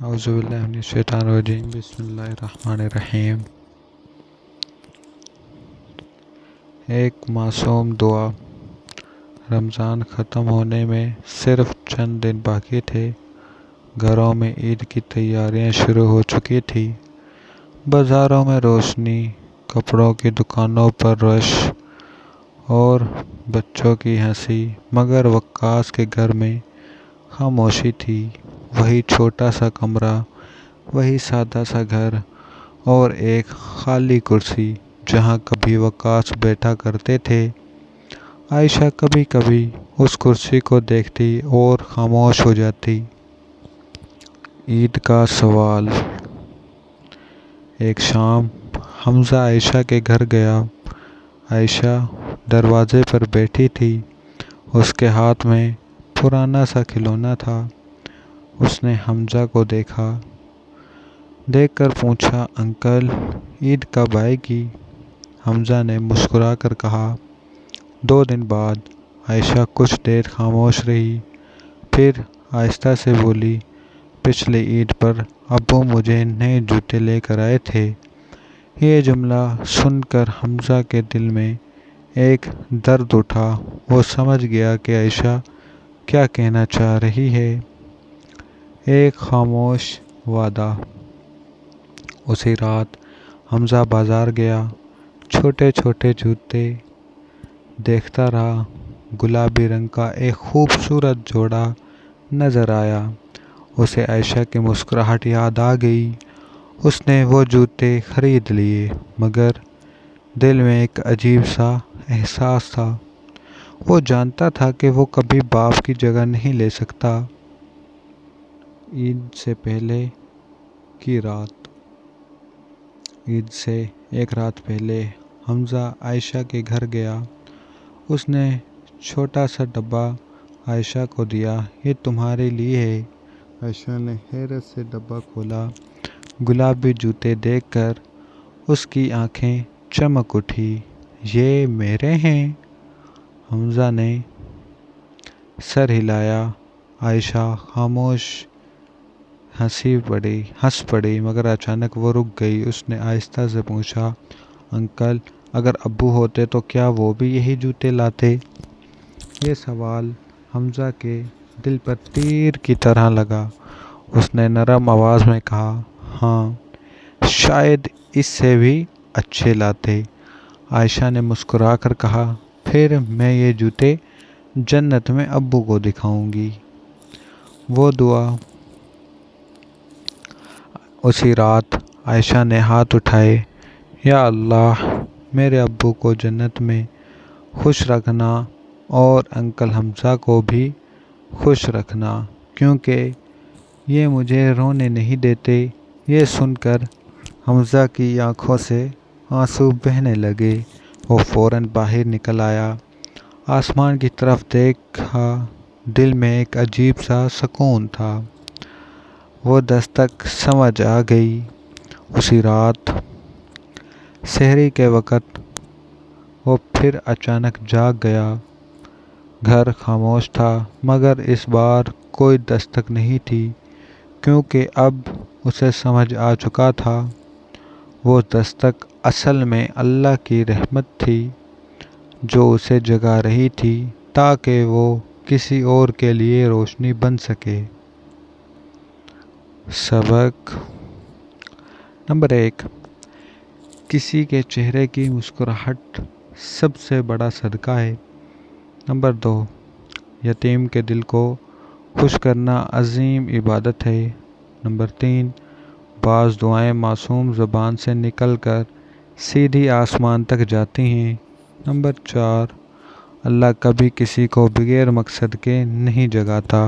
اعوذ باللہ من الشیطان الرجیم بسم اللہ الرحمن الرحیم۔ ایک معصوم دعا۔ رمضان ختم ہونے میں صرف چند دن باقی تھے۔ گھروں میں عید کی تیاریاں شروع ہو چکی تھی۔ بازاروں میں روشنی، کپڑوں کی دکانوں پر رش اور بچوں کی ہنسی، مگر وقاص کے گھر میں خاموشی تھی۔ وہی چھوٹا سا کمرہ، وہی سادہ سا گھر اور ایک خالی کرسی جہاں کبھی وقاص بیٹھا کرتے تھے۔ عائشہ کبھی کبھی اس کرسی کو دیکھتی اور خاموش ہو جاتی۔ عید کا سوال۔ ایک شام حمزہ عائشہ کے گھر گیا۔ عائشہ دروازے پر بیٹھی تھی۔ اس کے ہاتھ میں پرانا سا کھلونا تھا۔ اس نے حمزہ کو دیکھ کر پوچھا، انکل، عید کب آئے گی؟ حمزہ نے مسکرا کر کہا، 2 دن بعد۔ عائشہ کچھ دیر خاموش رہی، پھر آہستہ سے بولی، پچھلی عید پر ابو مجھے نئے جوتے لے کر آئے تھے۔ یہ جملہ سن کر حمزہ کے دل میں ایک درد اٹھا۔ وہ سمجھ گیا کہ عائشہ کیا کہنا چاہ رہی ہے۔ ایک خاموش وعدہ۔ اسی رات حمزہ بازار گیا۔ چھوٹے چھوٹے جوتے دیکھتا رہا۔ گلابی رنگ کا ایک خوبصورت جوڑا نظر آیا۔ اسے عائشہ کی مسکراہٹ یاد آ گئی۔ اس نے وہ جوتے خرید لیے، مگر دل میں ایک عجیب سا احساس تھا۔ وہ جانتا تھا کہ وہ کبھی باپ کی جگہ نہیں لے سکتا۔ عید سے پہلے کی رات۔ عید سے ایک رات پہلے حمزہ عائشہ کے گھر گیا۔ اس نے چھوٹا سا ڈبہ عائشہ کو دیا، یہ تمہارے لیے ہے۔ عائشہ نے حیرت سے ڈبہ کھولا۔ گلابی جوتے دیکھ کر اس کی آنکھیں چمک اٹھی۔ یہ میرے ہیں؟ حمزہ نے سر ہلایا۔ عائشہ خاموش ہنس پڑی، مگر اچانک وہ رک گئی۔ اس نے آہستہ سے پوچھا، انکل، اگر ابو ہوتے تو کیا وہ بھی یہی جوتے لاتے؟ یہ سوال حمزہ کے دل پر تیر کی طرح لگا۔ اس نے نرم آواز میں کہا، ہاں، شاید اس سے بھی اچھے لاتے۔ عائشہ نے مسکرا کر کہا، پھر میں یہ جوتے جنت میں ابو کو دکھاؤں گی۔ وہ دعا۔ اسی رات عائشہ نے ہاتھ اٹھائے، یا اللہ، میرے ابو کو جنت میں خوش رکھنا اور انکل حمزہ کو بھی خوش رکھنا، کیونکہ یہ مجھے رونے نہیں دیتے۔ یہ سن کر حمزہ کی آنکھوں سے آنسو بہنے لگے۔ وہ فوراً باہر نکل آیا۔ آسمان کی طرف دیکھا۔ دل میں ایک عجیب سا سکون تھا۔ وہ دستک سمجھ آ گئی۔ اسی رات سحری کے وقت وہ پھر اچانک جاگ گیا۔ گھر خاموش تھا، مگر اس بار کوئی دستک نہیں تھی، کیونکہ اب اسے سمجھ آ چکا تھا۔ وہ دستک اصل میں اللہ کی رحمت تھی، جو اسے جگا رہی تھی تاکہ وہ کسی اور کے لیے روشنی بن سکے۔ سبق نمبر 1، کسی کے چہرے کی مسکراہٹ سب سے بڑا صدقہ ہے۔ نمبر 2، یتیم کے دل کو خوش کرنا عظیم عبادت ہے۔ نمبر 3، بعض دعائیں معصوم زبان سے نکل کر سیدھی آسمان تک جاتی ہیں۔ نمبر 4، اللہ کبھی کسی کو بغیر مقصد کے نہیں جگاتا۔